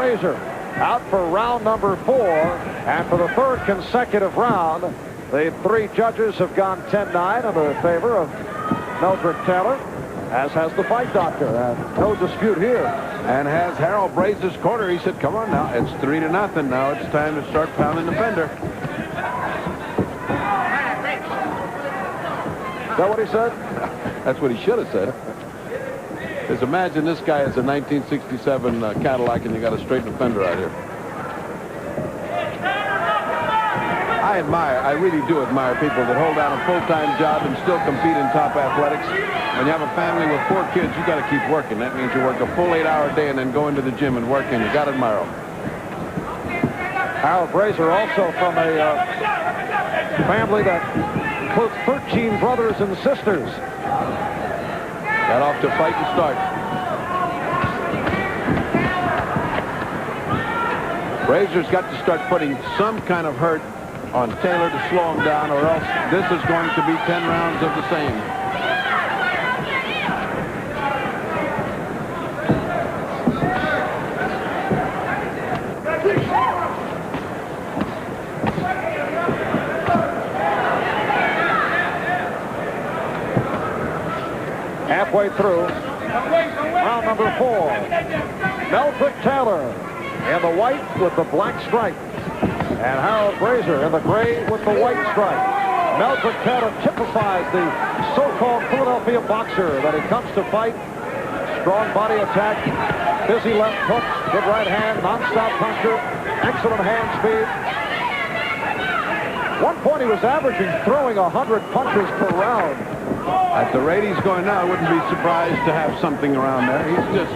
Brazier out for round number 4. And for the 3rd consecutive round, the 3 judges have gone 10-9 in the favor of Meldrick Taylor, as has the fight doctor. No dispute here. And has Harold Brazier's corner. He said, come on now, it's 3-0. Now it's time to start pounding the fender. Is that what he said? That's what he should have said. Because imagine this guy is a 1967 Cadillac and you got a straightened fender out here. I really do admire people that hold down a full-time job and still compete in top athletics. When you have a family with 4 kids, you got to keep working. That means you work a full 8-hour day and then go into the gym and work, and you got to admire them. Harold Brazier also from a family that includes 13 brothers and sisters. Got off to a fighting start. Brazier's got to start putting some kind of hurt on Taylor to slow him down, or else this is going to be 10 rounds of the same. Halfway through round number 4. Meldrick Taylor in the white with the black stripe, and Harold Brazier in the gray with the white stripe. Meldrick Taylor typifies the so-called Philadelphia boxer that he comes to fight. Strong body attack, busy left hook, good right hand, non-stop puncher, excellent hand speed. One point he was averaging throwing 100 punches per round. At the rate he's going now, I wouldn't be surprised to have something around there. He's just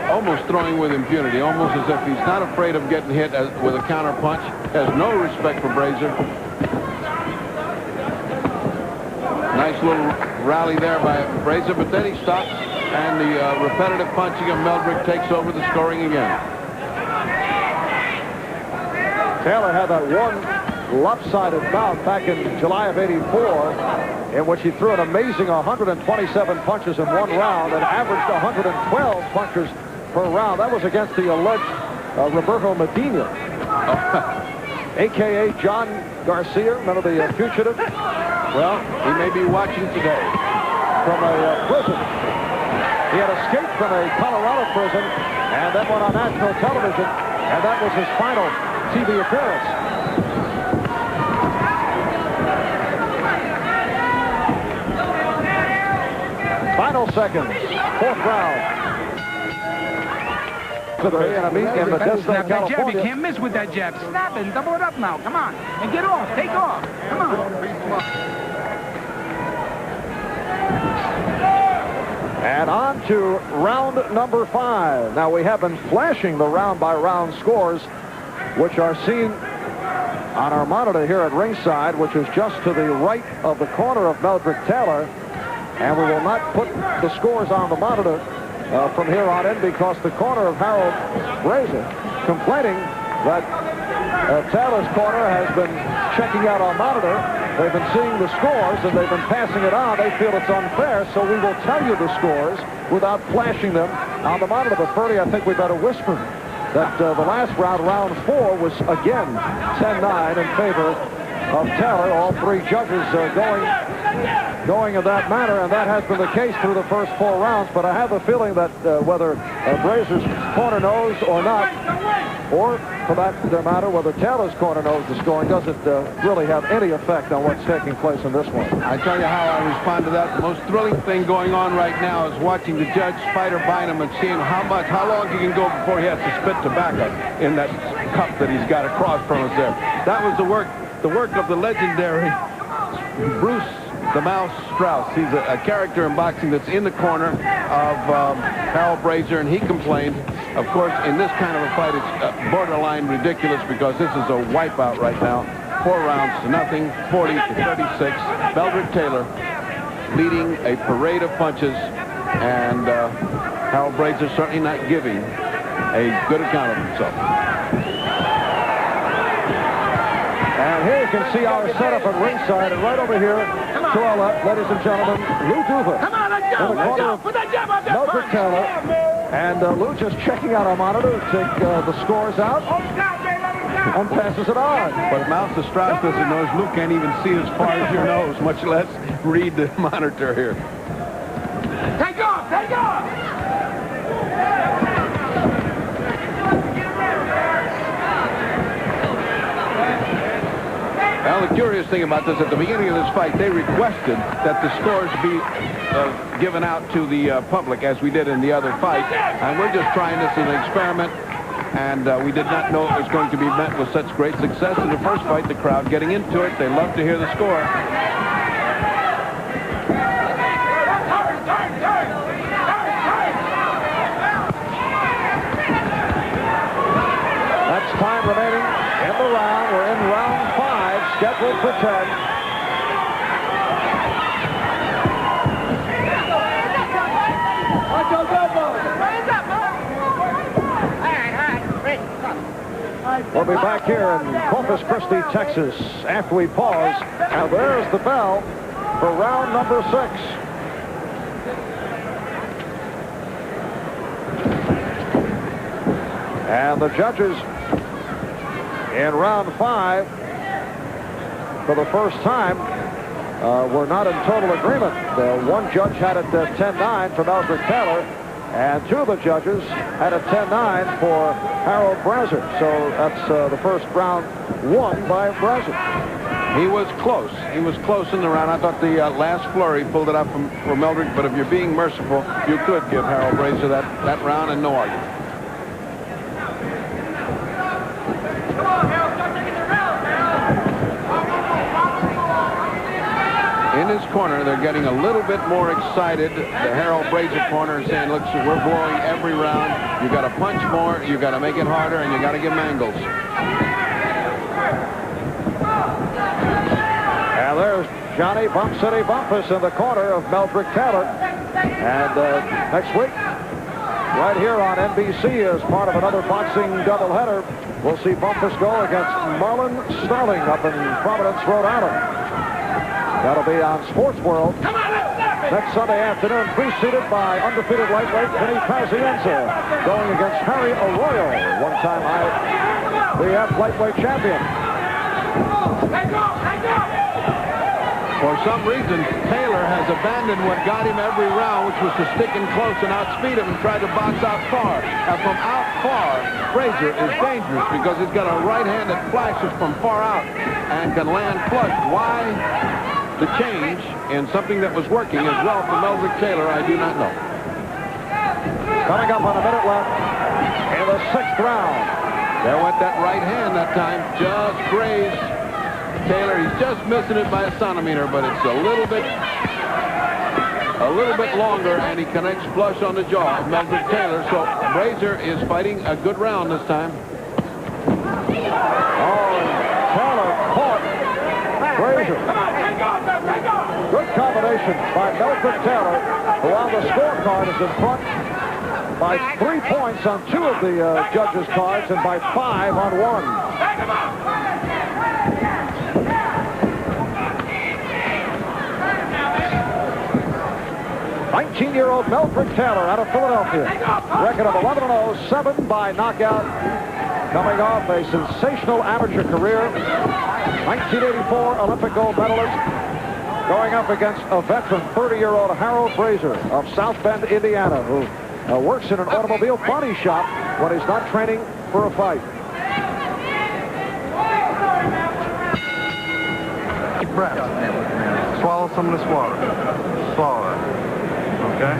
almost throwing with impunity, almost as if he's not afraid of getting hit with a counter punch. Has no respect for Brazier. Nice little rally there by Brazier, but then he stops, and the repetitive punching of Meldrick takes over the scoring again. Taylor had that one lopsided bout back in July of '84, in which he threw an amazing 127 punches in one round and averaged 112 punches per round. That was against the alleged Roberto Medina, a.k.a. John Garcia. Remember the fugitive? Well, he may be watching today. From a prison. He had escaped from a Colorado prison and then went on national television, and that was his final TV appearance. Final seconds, 4th round. In the Destin, California. You can't miss with that jab. Snap it and double it up now. Come on. And get off. Take off. Come on. And on to round number 5. Now, we have been flashing the round-by-round scores, which are seen on our monitor here at ringside, which is just to the right of the corner of Meldrick Taylor. And we will not put the scores on the monitor from here on in, because the corner of Harold Brazier complaining that Taylor's corner has been checking out our monitor. They've been seeing the scores and they've been passing it on. They feel it's unfair, so we will tell you the scores without flashing them on the monitor. But Bertie, I think we better whisper that the last round, round 4, was again 10-9 in favor of Taylor. All 3 judges going in that manner, and that has been the case through the first 4 rounds. But I have a feeling that whether Brazier's corner knows or not, or for that matter, whether Taylor's corner knows the scoring, doesn't really have any effect on what's taking place in this one. I tell you how I respond to that. The most thrilling thing going on right now is watching the judge Spider Bynum and seeing how long he can go before he has to spit tobacco in that cup that he's got across from us there. That was the work of the legendary Bruce the Mouse Strauss. He's a character in boxing that's in the corner of Harold Brazier, and he complained. Of course, in this kind of a fight, it's borderline ridiculous, because this is a wipeout right now. 4 rounds to nothing, 40-36. Meldrick Taylor leading a parade of punches, and Harold Brazier certainly not giving a good account of himself. And here you can see our setup at ringside, and right over here to our left, ladies and gentlemen, Lou Duva. Come on, in the corner of Meldrick Taylor. And Lou just checking out our monitor to take the scores out and passes it on. But Mouse the Strauss doesn't know. Lou can't even see as far as your nose, much less read the monitor here. Take off! Take off! Well, the curious thing about this, at the beginning of this fight, they requested that the scores be given out to the public, as we did in the other fight. And we're just trying this as an experiment. And we did not know it was going to be met with such great success in the first fight. The crowd getting into it. They love to hear the score. That's time remaining in the round. We're in round 5, scheduled for 10. We'll be back here in Corpus Christi, Texas, after we pause. Now there's the bell for round number 6. And the judges in round 5, for the first time, were not in total agreement. One judge had it 10-9 for Meldrick Taylor, and 2 of the judges had a 10-9 for Harold Brazier. So that's the first round won by Brazier. He was close. He was close in the round. I thought the last flurry pulled it up for Meldrick, but if you're being merciful, you could give Harold Brazier that round and no argument. In his corner, they're getting a little bit more excited. The Harold Brazier corner is saying, look, we're blowing every round. You got to punch more, you got to make it harder, and you got to give Mangles. And there's Johnny Bump City Bumpus in the corner of Meldrick Taylor. And next week, right here on NBC, as part of another boxing doubleheader, we'll see Bumpus go against Marlon Starling up in Providence, Rhode Island. That'll be on Sports World next Sunday afternoon, preceded by undefeated lightweight Vinny Pazienza going against Harry Arroyo, one-time IBF lightweight champion. For some reason, Taylor has abandoned what got him every round, which was to stick in close and outspeed him and try to box out far. And from out far, Brazier is dangerous because he's got a right hand that flashes from far out and can land flush. Why the change in something that was working as well for Meldrick Taylor, I do not know. Coming up on a minute left in the 6th round. There went that right hand that time, just grazed Taylor. He's just missing it by a centimeter, but it's a little bit longer, and he connects flush on the jaw of Meldrick Taylor. So Brazier is fighting a good round this time. Oh, Taylor caught Brazier. Good combination by Meldrick Taylor, who on the scorecard is in front by 3 points on 2 of the judges' cards and by 5 on 1. 19-year-old Meldrick Taylor out of Philadelphia. Record of 11-0, 7 by knockout. Coming off a sensational amateur career. 1984 Olympic gold medalist. Going up against a veteran 30-year-old Harold Brazier of South Bend, Indiana, who works in an automobile body shop when he's not training for a fight. Deep breath. Swallow some of this water. Swallow it. Okay?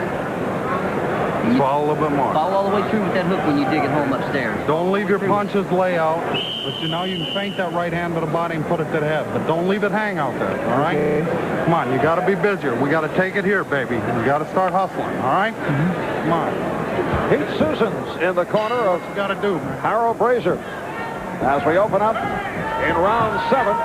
Swallow a little bit more. Follow all the way through with that hook when you dig it home upstairs. Don't leave your punches lay out. But now you can feint that right hand to the body and put it to the head. But don't leave it hang out there, all right? Okay. Come on, you got to be busier. We got to take it here, baby. You got to start hustling, all right? Come on. Pete Susans in the corner of What you got to do, man? Harold Brazier as we open up in round 7.